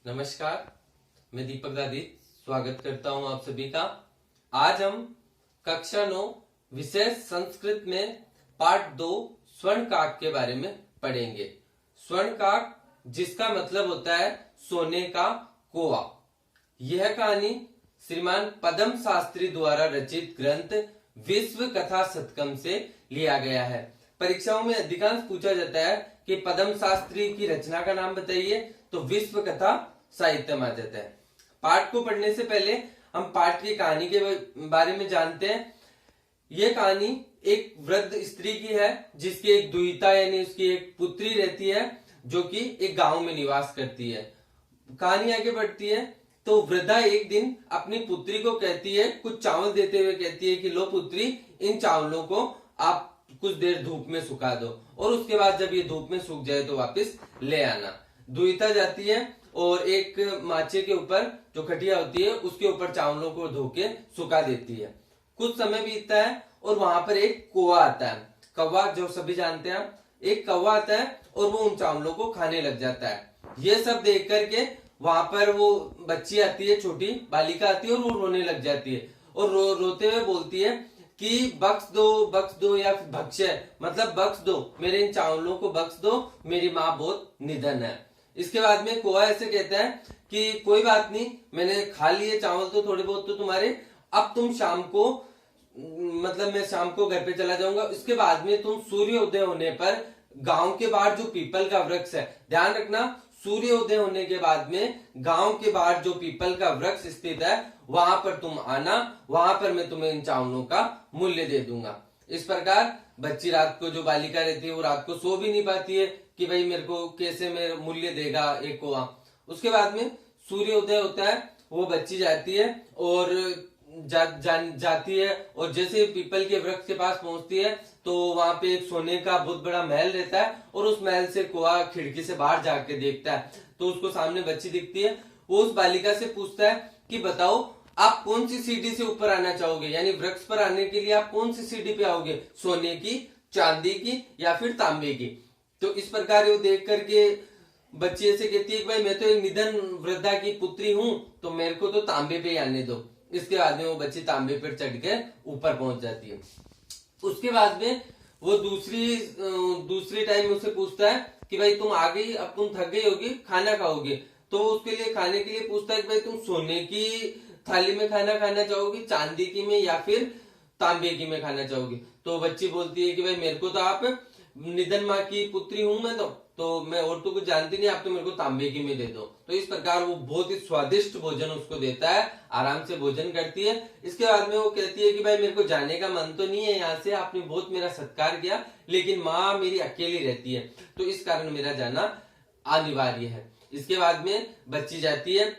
नमस्कार, मैं दीपक दादी स्वागत करता हूं आप सभी का। आज हम कक्षा 9 विषय संस्कृत में पाठ 2 स्वर्णकाक के बारे में पढ़ेंगे। स्वर्णकाक जिसका मतलब होता है सोने का कोआ। यह कहानी श्रीमान पद्म शास्त्री द्वारा रचित ग्रंथ विश्व कथा शतकम से लिया गया है। परीक्षाओं में अधिकांश पूछा जाता है कि पद्म शास्त्री की रचना का नाम बताइए, तो विश्व कथा साहित्य आ जाता है। पाठ को पढ़ने से पहले हम पाठ की कहानी के बारे में जानते हैं। यह कहानी एक वृद्ध स्त्री की है जिसकी एक दुहिता यानी उसकी एक पुत्री रहती है जो कि एक गांव में निवास करती है। कहानी आगे बढ़ती है तो वृद्धा एक दिन अपनी पुत्री को कहती है, कुछ चावल देते हुए कहती है कि लो पुत्री, इन चावलों को आप कुछ देर धूप में सुखा दो और उसके बाद जब ये धूप में सूख जाए तो वापस ले आना। दुहिता जाती है और एक माचे के ऊपर जो खटिया होती है उसके ऊपर चावलों को धो के सुखा देती है। कुछ समय बीतता है और वहां पर एक कौवा आता है। कौवा जो सभी जानते हैं, एक कौवा आता है और वो उन चावलों को खाने लग जाता है। ये सब देख करके वहां पर वो बच्ची आती है, छोटी बालिका आती है और वो रोने लग जाती है और रोते हुए बोलती है कि बख्श दो या भक्ष्य मतलब बख्श दो, मेरे इन चावलों को बख्श दो, मेरी माँ बहुत निधन है। इसके बाद में कौवा ऐसे कहता है कि कोई बात नहीं, मैंने खा लिए चावल तो थोड़े बहुत तो तुम्हारे, अब तुम शाम को मतलब मैं शाम को घर पे चला जाऊंगा। इसके बाद में तुम सूर्योदय होने पर गांव के बाहर जो पीपल का वृक्ष है, ध्यान रखना, सूर्योदय होने के बाद में गांव के बाहर जो पीपल का वृक्ष स्थित है वहां पर तुम आना, वहां पर मैं तुम्हें इन चावलों का मूल्य दे दूंगा। इस प्रकार बच्ची रात को, जो बालिका रहती है वो रात को सो भी नहीं पाती है कि भाई मेरे को कैसे मेरा मूल्य देगा एक कौवा। उसके बाद में सूर्योदय होता है, वो बच्ची जाती है और जाती है और जैसे पीपल के वृक्ष के पास पहुंचती है तो वहां पे एक सोने का बहुत बड़ा महल रहता है और उस महल से कौवा खिड़की से बाहर जाके देखता है तो उसको सामने बच्ची दिखती है। वो उस बालिका से पूछता है कि बताओ आप कौन सी सीढ़ी से ऊपर आना चाहोगे, यानी वृक्ष पर आने के लिए आप कौन सी सीढ़ी पे आओगे, सोने की, चांदी की या फिर तांबे की। तो इस प्रकार वो देख करके बच्ची ऐसे कहती है कि भाई मैं तो एक निधन वृद्धा की पुत्री हूं, तो मेरे को तो तांबे पे ही आने दो। इसके बाद में वो बच्ची तांबे पर चढ़ के ऊपर पहुंच जाती है। उसके बाद में वो दूसरी टाइम उससे पूछता है कि भाई तुम आ गई, अब तुम थक गई होगी, खाना खाओगे। तो उसके लिए खाने के लिए पूछता है कि भाई तुम सोने की थाली में खाना खाना चाहोगी, चांदी की में या फिर तांबे की में खाना चाहोगी। तो बच्ची बोलती है कि भाई मेरे को तो आप निधन माँ की पुत्री हूं मैं तो मैं और तो कुछ जानती नहीं, आप तो मेरे को तांबे की में दे दो। तो इस प्रकार वो बहुत ही स्वादिष्ट भोजन उसको देता है, आराम से भोजन करती है। इसके बाद में वो कहती है कि भाई मेरे को जाने का मन तो नहीं है यहाँ से, आपने बहुत मेरा सत्कार किया, लेकिन माँ मेरी अकेली रहती है तो इस कारण मेरा जाना अनिवार्य है। इसके बाद में बच्ची जाती है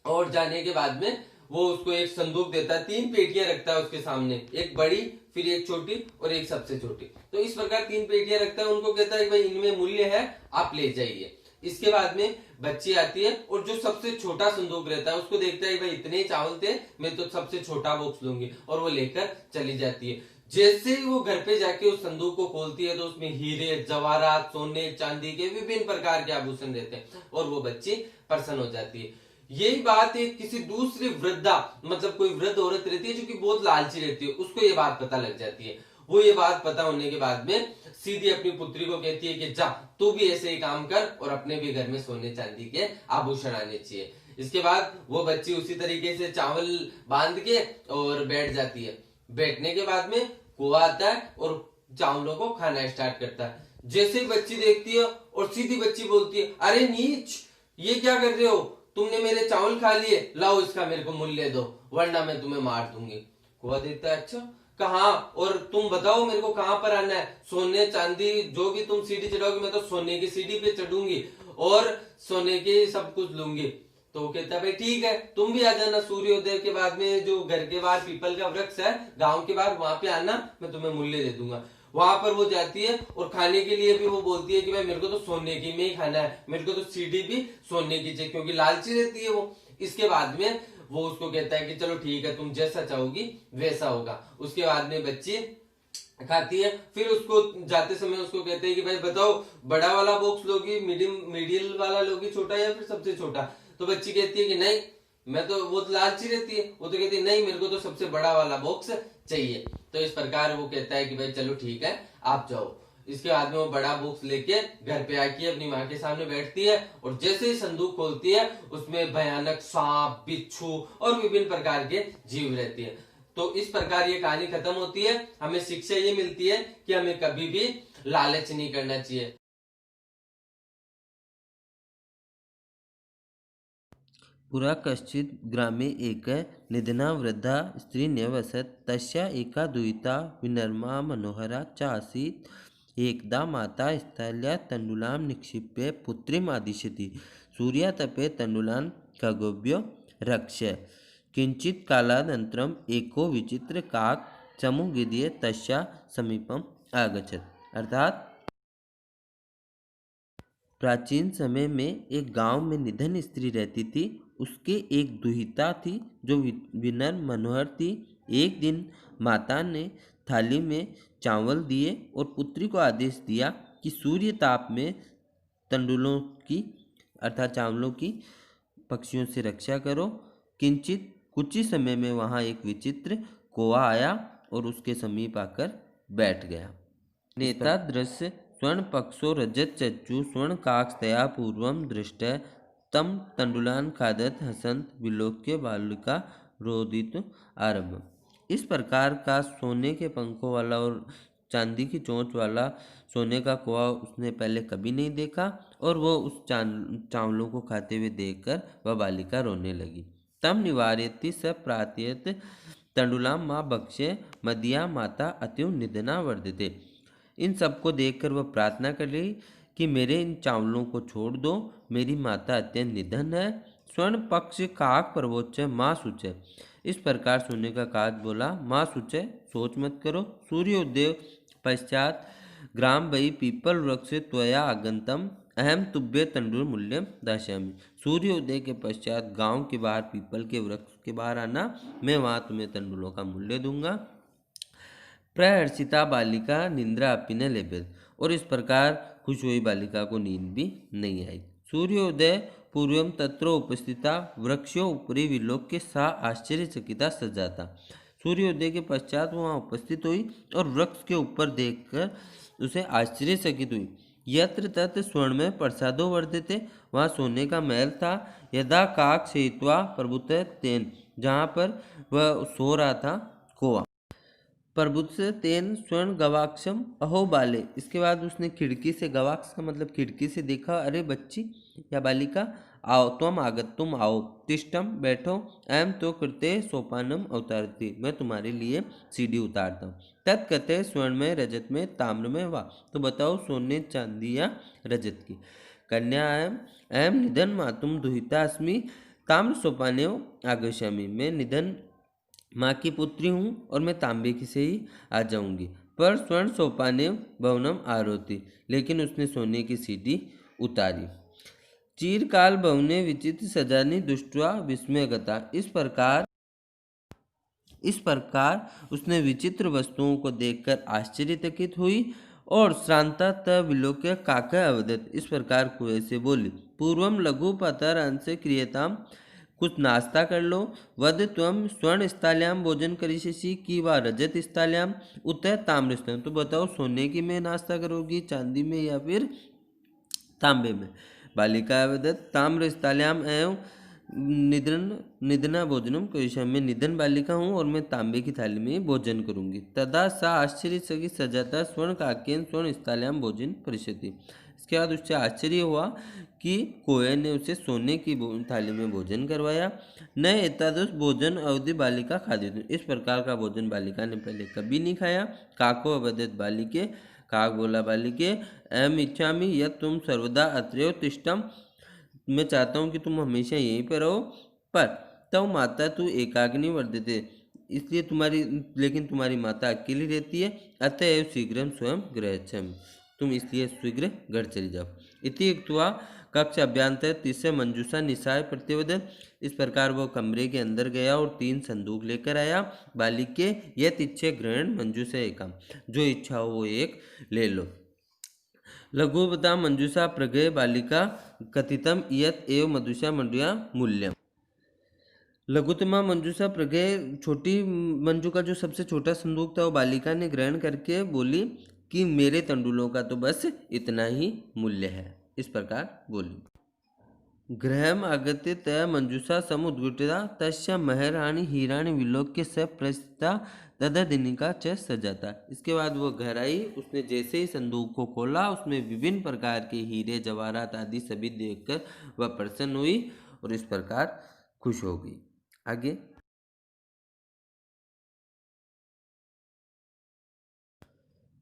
और जाने के बाद में वो उसको एक संदूक देता है, 3 पेटियां रखता है उसके सामने, एक बड़ी, फिर एक छोटी और एक सबसे छोटी। तो इस प्रकार 3 पेटियां रखता है, उनको कहता है कि भाई इनमें मूल्य है, आप ले जाइए। इसके बाद में बच्ची आती है और जो सबसे छोटा संदूक रहता है उसको देखता है कि भाई इतने ही चावल थे, मैं तो सबसे छोटा बॉक्स लूंगी, और वो लेकर चली जाती है। जैसे ही वो घर पे जाके उस संदूक को खोलती है तो उसमें हीरे, जवाहरात, सोने, चांदी के विभिन्न प्रकार के आभूषण रहते हैं और वो बच्ची प्रसन्न हो जाती है। यही बात एक किसी दूसरी वृद्धा, मतलब कोई वृद्ध औरत रहती है जो कि बहुत लालची रहती है, उसको ये बात पता लग जाती है। वो ये बात पता होने के बाद में सीधी अपनी पुत्री को कहती है कि जा तू भी ऐसे ही काम कर और अपने भी घर में सोने चांदी के आभूषण आने चाहिए। इसके बाद वो बच्ची उसी तरीके से चावल बांध के और बैठ जाती है। बैठने के बाद में कौवा आता है और चावलों को खाना स्टार्ट करता है। जैसे ही बच्ची देखती है और सीधी बच्ची बोलती है, अरे नीच, ये क्या कर रहे हो, तुमने मेरे चावल खा लिए, लाओ इसका मेरे को मूल्य दो वरना मैं तुम्हें मार दूंगी। कौवा देखता है, अच्छा कहाँ, और तुम बताओ मेरे को कहाँ पर आना है, सोने चांदी जो भी तुम सीढ़ी चढ़ाओगे मैं तो सोने की सीढ़ी पे चढ़ूंगी और सोने के सब कुछ लूंगी। तो वो कहता है भाई ठीक है, तुम भी आ जाना सूर्योदय के बाद में, जो घर के बाहर पीपल का वृक्ष है गांव के बाहर, वहां पे आना, मैं तुम्हें मूल्य दे दूंगा। वहां पर वो जाती है और खाने के लिए भी वो बोलती है कि भाई मेरे को तो सोने की में ही खाना है, मेरे को तो सीढ़ी भी सोने की चाहिए, क्योंकि लालची रहती है वो। इसके बाद में वो उसको कहता है कि चलो ठीक है, तुम जैसा चाहोगी वैसा होगा। उसके बाद में बच्ची खाती है। फिर उसको जाते समय उसको कहते हैं कि भाई बताओ बड़ा वाला बॉक्स लोगी, मीडियम वाला लोगी, छोटा या फिर सबसे छोटा। तो बच्ची कहती है कि नहीं, मैं तो, वो तो लालची रहती है, वो तो कहती है नहीं मेरे को तो सबसे बड़ा वाला बॉक्स चाहिए। तो इस प्रकार वो कहता है कि भाई चलो ठीक है आप जाओ। इसके बाद में वो बड़ा बॉक्स लेके घर पे आके अपनी माँ के सामने बैठती है और जैसे ही संदूक खोलती है उसमें भयानक सांप, बिच्छू और विभिन्न प्रकार के जीव रहती है। तो इस प्रकार ये कहानी खत्म होती है। हमें शिक्षा ये मिलती है कि हमें कभी भी लालच नहीं करना चाहिए। पुरा कश्चित् ग्रामे एकः निधना वृद्धा स्त्री न्यवसत् तस्या एका दुहिता विनम्रा मनोहरा च आसीत्। एकदा माता स्थल्या तण्डुलां निक्षिप्य पुत्रीम् आदिशति। सूर्यातपे तण्डुलान् खगोभ्यो रक्ष्य। किञ्चित् कालानन्तरम् एको विचित्रकाक समुद्गीर्य तस्या समीपम् आगच्छत्। अर्थात प्राचीन समय में एक गांव में निधन स्त्री रहती थी। उसके एक दुहिता थी जो विनम्र मनोहर थी। एक दिन माता ने थाली में चावल दिए और पुत्री को आदेश दिया कि सूर्य ताप में तंडुलों की अर्थात चावलों की पक्षियों से रक्षा करो। किंचित कुछ ही समय में वहाँ एक विचित्र कौवा आया और उसके समीप आकर बैठ गया। नेता दृश्य स्वर्ण पक्षो रजत चक्षु स्वर्ण काकस्तया पूर्वं दृष्ट तम तंडुलान खादत हसंत विलोक्य बालिका रोदित आरंभ। इस प्रकार का सोने के पंखों वाला और चांदी की चोंच वाला सोने का कौवा उसने पहले कभी नहीं देखा और वह उस चावलों को खाते हुए देखकर वह बालिका रोने लगी। तम निवार्यति स प्रार्थयत तंडुलाम माँ भक्ष्य मदिया माता अतिव निधना वर्धते। इन सबको देखकर वह प्रार्थना कर रही कि मेरे इन चावलों को छोड़ दो, मेरी माता अत्यंत निधन है। स्वर्ण पक्ष काक पर्वोच्च माँ सुच। इस प्रकार सोने का काक बोला, माँ सुच सोच मत करो। सूर्योदय पश्चात ग्राम वही पीपल वृक्ष त्वया आगंतम अहम तुभ्य तंडुल मूल्यम दास्यामि। सूर्योदय के पश्चात गांव के बाहर पीपल के वृक्ष के बाहर आना, मैं वहां तुम्हें तंडुलों का मूल्य दूंगा। प्रहर्षिता बालिका निंद्रा अपि न लेभेत। और इस प्रकार खुश हुई बालिका को नींद भी नहीं आई। सूर्योदय पूर्वम तत्र उपस्थिता वृक्षो उपरि विलोक्य सा आश्चर्यचकिता सजाता। सूर्योदय के पश्चात वहाँ उपस्थित हुई और वृक्ष के ऊपर देखकर उसे आश्चर्यचकित हुई। यत्र तत्र स्वर्ण में प्रसादो वर्धते, वहाँ सोने का महल था। यदा काक सेत्वा प्रभुत तेन, जहाँ पर वह सो रहा था कौवा। प्रभुत तेन स्वर्ण गवाक्षम अहो बाले। इसके बाद उसने खिड़की से, गवाक्ष का मतलब खिड़की से देखा, अरे बच्ची या बालिका, आओ तुम आगत, तुम आओ, तिष्ठम बैठो, अयम तो कृते सोपानम अवतारती, मैं तुम्हारे लिए सीढ़ी उतारता हूँ। तत्कते स्वर्ण में रजत में ताम्र में वाह, तो बताओ सोने चांदी या रजत की। कन्या अयम अयम निधन मातुम दुहिता अस्मि ताम्र सोपाने आगच्छामि। मैं निधन माँ की पुत्री हूँ और मैं तांबे की से ही आ जाऊंगी। पर स्वर्ण सोपाने भवनम आरोती, लेकिन उसने सोने की सीढ़ी उतारी। चीरकाल भवने विचित्र सजानी दुष्टवा विस्मयगता। इस प्रकार उसने विचित्र वस्तुओं को देखकर आश्चर्यचकित हुई और श्रांता त विलोक्य काका अवदत। इस प्रकार कुएं से बोली, पूर्वम लघु पतर अंश क्रियताम, कुछ नाश्ता कर लो। वद त्वम स्वर्ण स्थाल्याम भोजन करिष्यसि कि वा रजत स्थाल्याम उत ताम्र स्थाल्याम। तो बताओ सोने की में नाश्ता करोगी, चांदी में या फिर तांबे में। बालिका अवदत ताम्र स्थाल्याम एवं निधना भोजनम करिष्यामि। मैं निधन बालिका हूँ और मैं तांबे की थाली में भोजन करूंगी। तदा सा आश्चर्यचकित सजाता स्वर्ण काकेन स्वर्ण स्थाल्याम भोजन परिष्यति। इसके बाद उससे आश्चर्य हुआ कि कोए ने उसे सोने की थाली में भोजन करवाया। न एतादृश भोजन अवधि बालिका खादित। इस प्रकार का भोजन बालिका ने पहले कभी नहीं खाया। काको अवदत बालिके, काक बोला बालिके, अहम इच्छामि यत् तुम सर्वदा अत्रैव तिष्ठम, मैं चाहता हूँ कि तुम हमेशा यहीं पर रहो। पर तब माता तू एकाग्नि वर्धते, इसलिए लेकिन तुम्हारी माता अकेली रहती है। अतएव शीघ्र स्वयं गृहच्छम, तुम इसलिए शीघ्र घर चली जाओ। इति उक्त्वा कक्ष अभ्यंतर तीसरे मंजूषा निशाय प्रतिवदन। इस प्रकार वो कमरे के अंदर गया और 3 संदूक लेकर आया। बालिके यत इच्छे ग्रहण मंजूषा एकम, जो इच्छा हो वो एक ले लो। लघुपता मंजूषा प्रगय बालिका कथितम इयत एव मधुषा मंडुया मूल्यम। लघुतमा मंजूषा प्रगय छोटी मंजू का जो सबसे छोटा संदूक था वो बालिका ने ग्रहण करके बोली कि मेरे तंडुलों का तो बस इतना ही मूल्य है। इस प्रकार बोली। गृहम आगत्य तया मंजूषा समुद्घटिता तस्य महराणि हीराणि विलोक्य स प्रस्थिता तदधिनिका च सजाता। इसके बाद वो घर आई, उसने जैसे ही संदूक को खोला उसमें विभिन्न प्रकार के हीरे जवाहरात आदि सभी देखकर वह प्रसन्न हुई और इस प्रकार खुश हो गई। आगे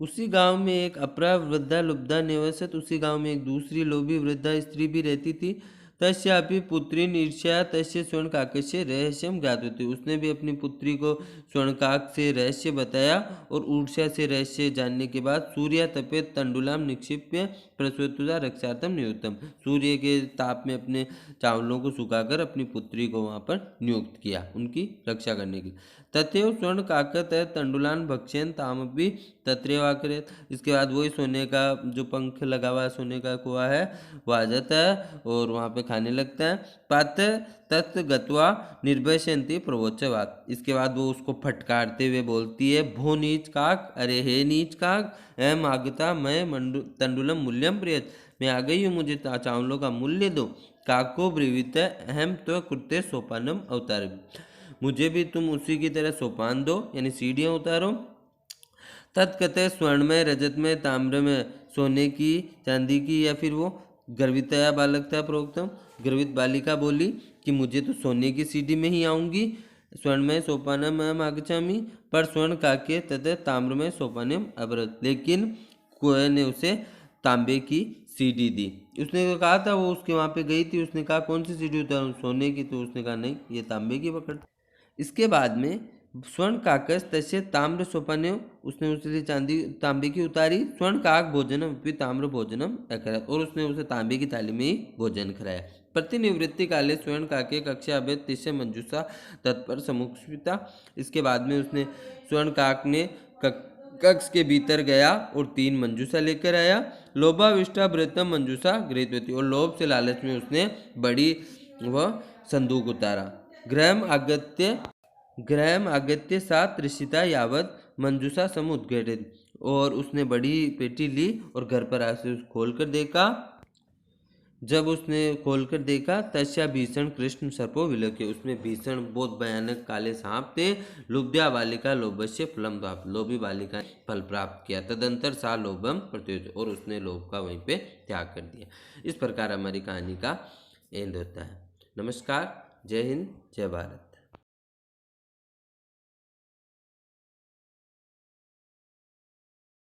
उसी गांव में एक अपरा वृद्धा लुब्धा निवसत। उसी गांव में एक दूसरी लोभी वृद्धा स्त्री भी रहती थी। तस्यापि पुत्री ईर्ष्या तस्य स्वर्णकाकस्य रहस्यम ज्ञातवती। उसने भी अपनी पुत्री को स्वर्णकाक से रहस्य बताया और ऊर्ष्या से रहस्य जानने के बाद सूर्य तपे तंडुलाम निक्षिप्य प्रसूता रक्षार्थम नियुक्तम। सूर्य के ताप में अपने चावलों को सुखाकर अपनी पुत्री को वहां पर नियुक्त किया उनकी रक्षा करने के लिए। तथैव स्वर्ण काकत तंडुलान भक्षयन तामपि तत्रैवाकरेत। इसके बाद वही सोने का जो पंख लगा हुआ सोने का कुआ है वो आ जाता है और वहाँ पे खाने लगता है। पात तत् गत्वा निर्भयंती प्रवोच्चवात। इसके बाद वो उसको फटकारते हुए बोलती है, भो नीच काक, अरे हे नीच काक, अहम आगता मैं तंडुलम मूल्यम प्रियत। मैं आ गई हूँ, मुझे चावलों का मूल्य दो। काको ब्रीवित अहम तो कृत्य सोपानम अवतार। मुझे भी तुम उसी की तरह सोपान दो, यानी सीढ़ियाँ उतारो। तत्कतः स्वर्णमय रजतमय ताम्रमय सोने की चांदी की या फिर वो गर्वितया बालक था प्रोक्तम। गर्वित बालिका बोली कि मुझे तो सोने की सीढ़ी में ही आऊंगी। स्वर्णमय सोपानम अहम आगच्छामि, पर स्वर्ण काके तथा ताम्रमय सोपानम अवरत। लेकिन कोई ने उसे तांबे की सीढ़ी दी। उसने कहा था वो उसके वहाँ पे गई थी, उसने कहा कौन सी सीढ़ी उतारूं, सोने की। तो उसने कहा नहीं, ये तांबे की पकड़। इसके बाद में स्वर्ण काकस तस्य ताम्र सोपान्यो। उसने उसके चांदी तांबे की उतारी। स्वर्ण काक भोजनम भी ताम्र भोजनम अकरत। और उसने उसे तांबे की थाली में ही भोजन कराया। प्रतिनिवृत्ति काले स्वर्ण काके कक्षा अभेद तिष्य मंजूषा तत्पर समुक्षिता। इसके बाद में उसने स्वर्ण काक ने कक्ष के भीतर गया और 3 मंजूषा लेकर आया। लोभाविष्टा वृतम मंजूषा गृहीतवती। और लोभ से लालच में उसने बड़ी वह संदूक उतारा। ग्रहम आगत्य सा त्रिषिता यावत मंजूषा समुद्घटित। और उसने बड़ी पेटी ली और घर पर आकर खोल कर देखा। जब उसने खोलकर देखा तस्या भीषण कृष्ण सर्पो विलोक्य। उसमें भीषण बहुत भयानक काले सांप थे। लुब्ध्या बालिका लोभस्य फलम प्राप्त। लोभी बालिका ने फल प्राप्त किया। तदंतर सा लोभम प्रत्युत। और उसने लोभ का वहीं पे त्याग कर दिया। इस प्रकार हमारी कहानी का एंड होता है। नमस्कार, जय हिंद, जय भारत।